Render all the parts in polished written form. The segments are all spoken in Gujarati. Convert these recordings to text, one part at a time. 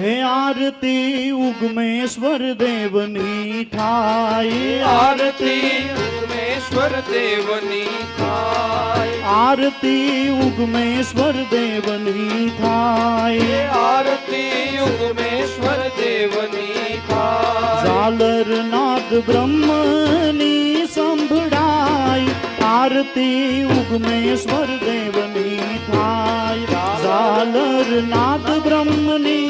હે આરતી ઉગમેશ્વર દેવની થાય, આરતી ઉગમેશ્વર દેવની થાય, આરતી ઉગમેશ્વર દેવની થાય, આરતી ઉગમેશ્વર દેવની થાય, ઝાલર નાદ બ્રહ્મની સંભળાય, આરતી ઉગમેશ્વર દેવની થાય, ઝાલર નાદ બ્રહ્મની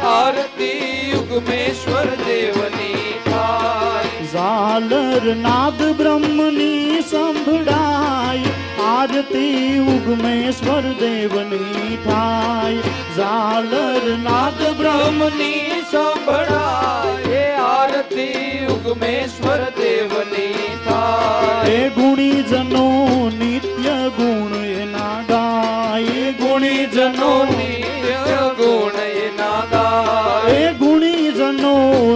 આરતી ઉગમેશ્વર દેવની થાય, ઝાલર નાદ બ્રહ્મની સંભળાય, આરતી ઉગમેશ્વર દેવની થાય, ઝાલર નાદ બ્રહ્મની સંભળાય, આરતી ઉગમેશ્વર દેવની થાય, એ ગુણીજનો નિત્ય ગુણ એના ગાય, ગુણીજનો નિત્ય ગુણ એના ગાય, એ ગુણીજનો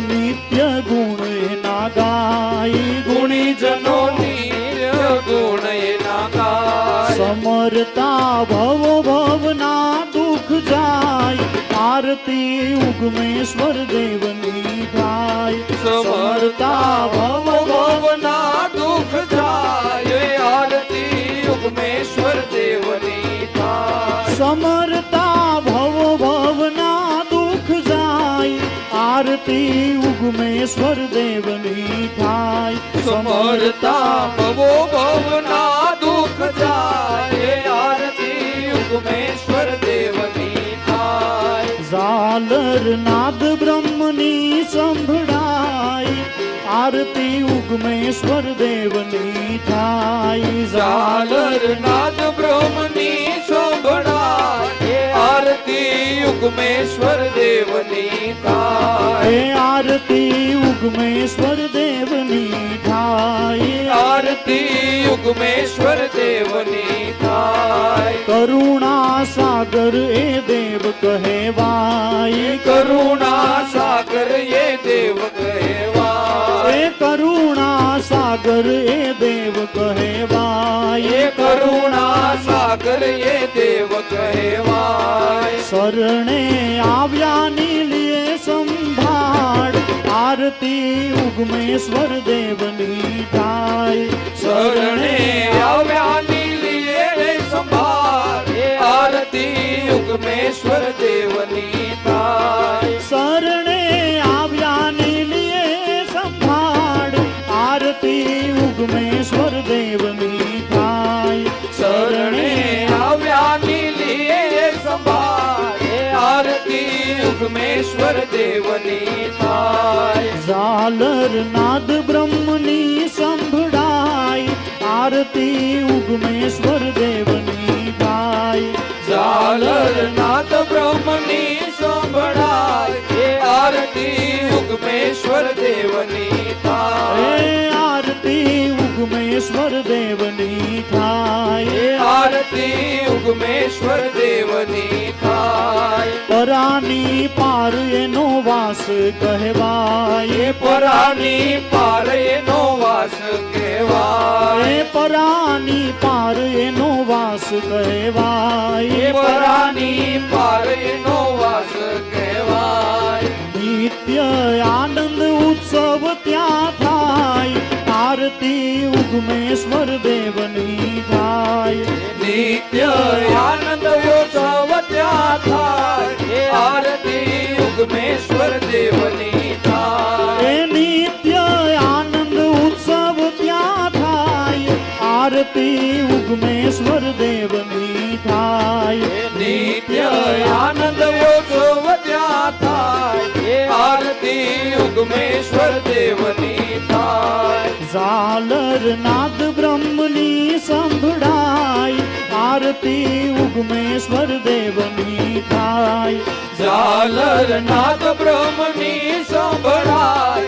નિત્ય ગુણ એના ગાય, ગુણીજનો નિત્ય ગુણ એના ગાય, સમરતા ભવો ભવના દુઃખ જાય, આરતી ઉગમેશ્વર દેવની થાય, સમરતા ભવ ભવના દુઃખ જાય, આરતી ઉગમેશ્વર દેવની થાય, સમરતા ભવો ભવના દુઃખ જાય, આરતી ઉગમેશ્વર દેવની થાય, સમરતા ભવો ભવના દુઃખ જાય, આરતી ઉગમેશ્વર દેવની થાય, ઝાલર નાદ બ્રહ્મની સંભળાય, આરતી ઉગમેશ્વર દેવની થાય, ઝાલર નાદ બ્રહ્મની સંભળાય, આરતી ઉગમેશ્વર દેવની થાય, એ આરતી ઉગમેશ્વર દેવની થાય, આરતી ઉગમેશ્વર દેવની થાય, કરુણા સાગર એ દેવ કહેવાય, કરુણા સાગર એ દેવ કહેવાય, એ કરુણા સાગર એ દેવ કહેવાય, એ કરુણા સાગર એ દેવ કહેવાય, શરણે આવ્યાની લીએ સંભાળ, આરતી ઉગમેશ્વર દેવની થાય, શરણે આવ્યાની લીએ સંભાળ, આરતી ઉગમેશ્વર દેવની થાય, શરણે આવ્યાની લીએ સંભાળ, આરતી ઉગમેશ્વર દેવની થાય, શરણે આવ્યાની લીએ સંભાળ, આરતી ઉગમેશ્વર દેવની થાય, ઝાલર નાદ બ્રહ્મની સંભળાય, આરતી ઉગમેશ્વર દેવની થાય, ઝાલર નાદ બ્રહ્મની સંભળાય, આરતી ઉગમેશ્વર દેવની થાય, એ આરતી ઉગમેશ્વર દેવની થાય, આરતી ઉગમેશ્વર દેવની થાય, પરાની પાર એનો વાસ કહેવાય, પરાની પાર એનો વાસ કહેવાય, એ પરાની પાર એનો વાસ કહેવાય, પરાની પાર એનો વાસ કહેવાય, નિત્ય આનંદ ઉત્સવ ત્યાં થાય, આરતી ઉગમેશ્વર દેવની થાય, નિત્ય આનંદ ઉત્સવ ત્યાં થાય, આરતી ઉગમેશ્વર દેવની થાય, એ નિત્ય આનંદ ઉત્સવ ત્યાં થાય, આરતી ઉગમેશ્વર દેવની થાય, નિત્ય આનંદ ઉત્સવ ત્યાં થાય, આરતી ઉગમેશ્વર દેવની થાય, ઝાલર નાદ બ્રહ્મની સંભળાય, આરતી ઉગમેશ્વર દેવની થાય, ઝાલર નાદ બ્રહ્મની સંભળાય,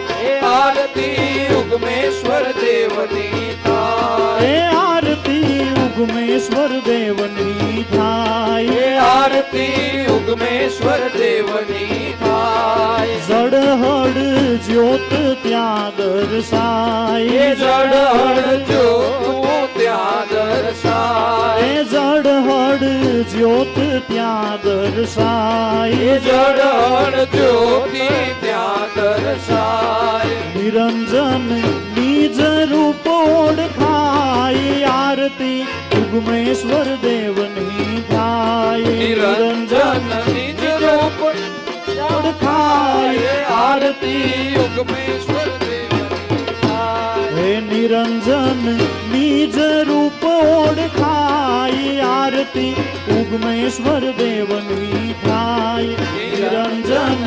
આરતી ઉગમેશ્વર દેવની થાય, એ આરતી ઉગમેશ્વર દેવની થાય, આરતી ઉગમેશ્વર દેવની થાય, જડહડ જ્યોત ત્યાં દર્શાય, જડહડ જ્યોત ત્યાં દર્શાય, એ જડહડ જ્યોત ત્યાં દર્શાય જડણ જ્યોતિ ત્યાં દર્શાય નિરંજન નિજ રૂપ ઓળખાય આરતી ઉગમેશ્વર દેવની થાય નિરંજન નિજ રૂપ ઓળખાય આરતી ઉગમેશ્વર દેવની થાય હે નિરંજન નિજ રૂપ ઓળખાય આરતી ઉગમેશ્વર દેવની થાય નિરંજન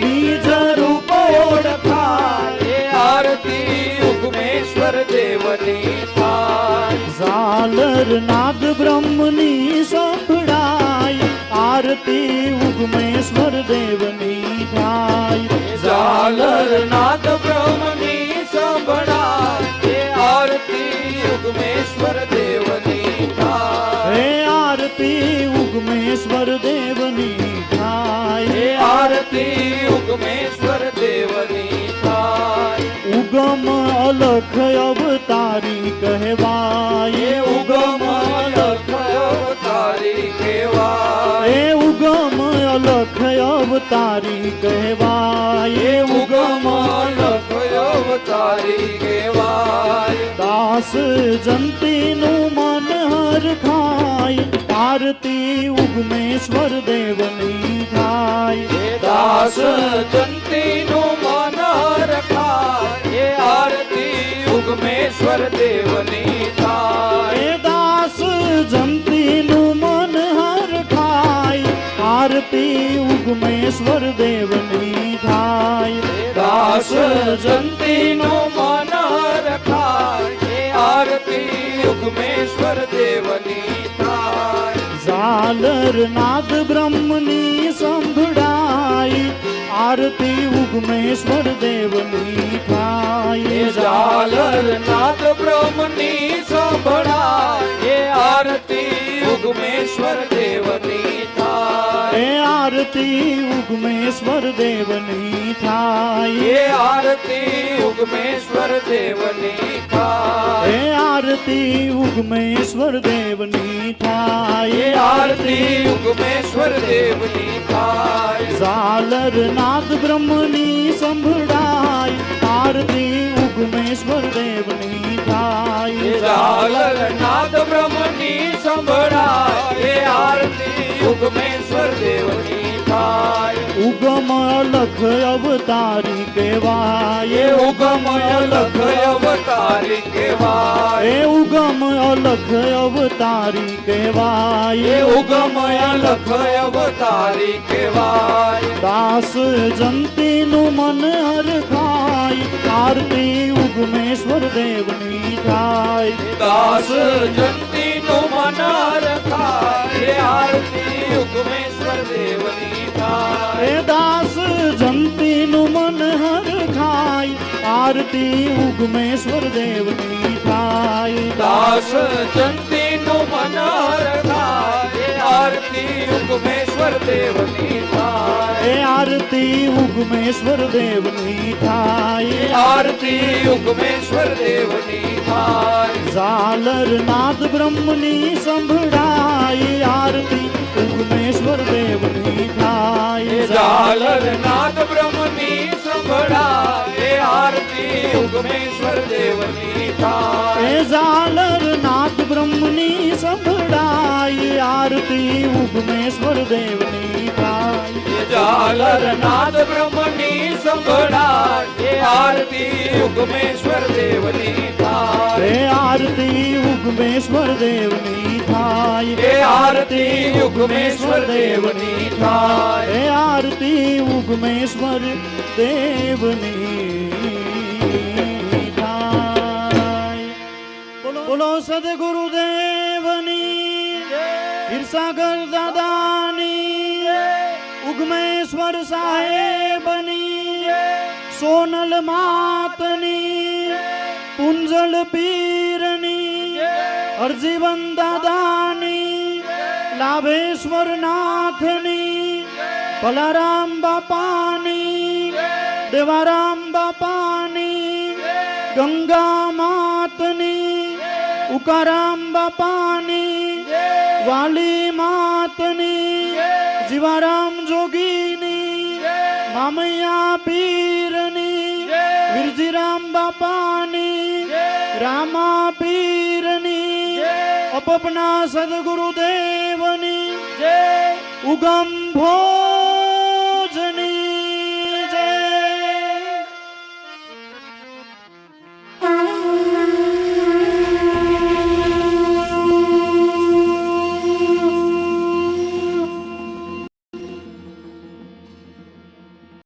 નિજ રૂપ ઓળખાય આરતી ઉગમેશ્વર દેવની થાય ઝાલર નાદ બ્રહ્મની સંભળાય આરતી ઉગમેશ્વર દેવની થાય ઝાલર નાદ બ્રહ્મની સંભળાય આરતી ઉગમેશ્વર દેવની થાય હે આરતી ઉગમેશ્વર દેવની થાય આરતી ઉગમેશ્વર દેવની થાય ઉગમ અલખ અવતારી કહેવાય ઉગમ અલખ અવતારી કહેવાય એ ઉગમ અલખ અવતારી કહેવાય ઉગમ અલખ અવતારી કહેવાય દાસ જંતીનું મન હરખાય આરતી ઉગમેશ્વર દેવની થાય દાસ જંતીનું મન રખાય આરતી ઉગમેશ્વર દેવની થાય એ દાસ જંતીનું મન હરખાય આરતી ઉગમેશ્વર દેવની થાય દાસ જંતીનું મન રખાય આરતી ઉગમેશ્વર દેવની થાય ઝાલર નાદ બ્રહ્મની સંભળાય આરતી ઉગમેશ્વર દેવની થાય ઝાલર નાદ બ્રહ્મની સંભળાય આરતી ઉગમેશ્વર દેવની થાય એ આરતી ઉગમેશ્વર દેવની થાય આરતી ઉગમેશ્વર દેવની થાય એ આરતી ઉગમેશ્વર દેવની થાય આરતી ઉગમેશ્વર દેવની થાય ઝાલર નાદ બ્રહ્મની સંભળાય આરતી ઉગમેશ્વર દેવની થાય ઝાલર નાદ બ્રહ્મની સંભળાય આરતી ઉગમેશ્વર દેવની થાય ઉગમ અલખ અવતારી કહેવાય ઉગમ અલખ અવતારી કહેવાય એ ઉગમ અલખ અવતારી કહેવાય ઉગમ અલખ અવતારી કહેવાય દાસ જંતીનું મન હરખાય આરતી ઉગમેશ્વર દેવની થાય દાસ જંતીનું મન રખાય આરતી ઉગમેશ્વર દેવની થાય એ દાસ જંતીનું મન હરખાય આરતી ઉગમેશ્વર દેવની થાય દાસ જંતીનું મન રખાય આરતી ઉગમેશ્વર દેવની થાય એ આરતી ઉગમેશ્વર દેવની થાય આરતી ઉગમેશ્વર દેવની થાય ઝાલર નાદ બ્રહ્મની સંભળાય આરતી ઉગમેશ્વર દેવની થાય ઝાલર નાદ બ્રહ્મની સંભળાય આરતી ઉગમેશ્વર દેવની થાય એ ઝાલર નાદ બ્રહ્મની સંભળાય આરતી ઉગમેશ્વર દેવની થાય ઝાલર નાદ બ્રહ્મની સંભળાય આરતી ઉગમેશ્વર દેવની થાય એ આરતી ઉગમેશ્વર દેવની થાય આરતી ઉગમેશ્વર દેવની થાય એ આરતી ઉગમેશ્વર દેવની થાય બોલો સદગુરુ દેવની હિરસાગર દાદાની ઉગમેશ્વર સાહેબની સોનલ માતની પુંજલ પીરની હરજીવન દાદાની લાભેશ્વર નાથની ભલારામ બાપાની દેવારામ બાપાની ગંગા માતની ઉકારામ બાપાની વાલી માતની જીવારામ જોગીની જય મામૈયા પીરની જય વિરજીરામ બાપાની જય રામા પીરની જય અપના સદગુરુદેવની જય ઉગમ ભો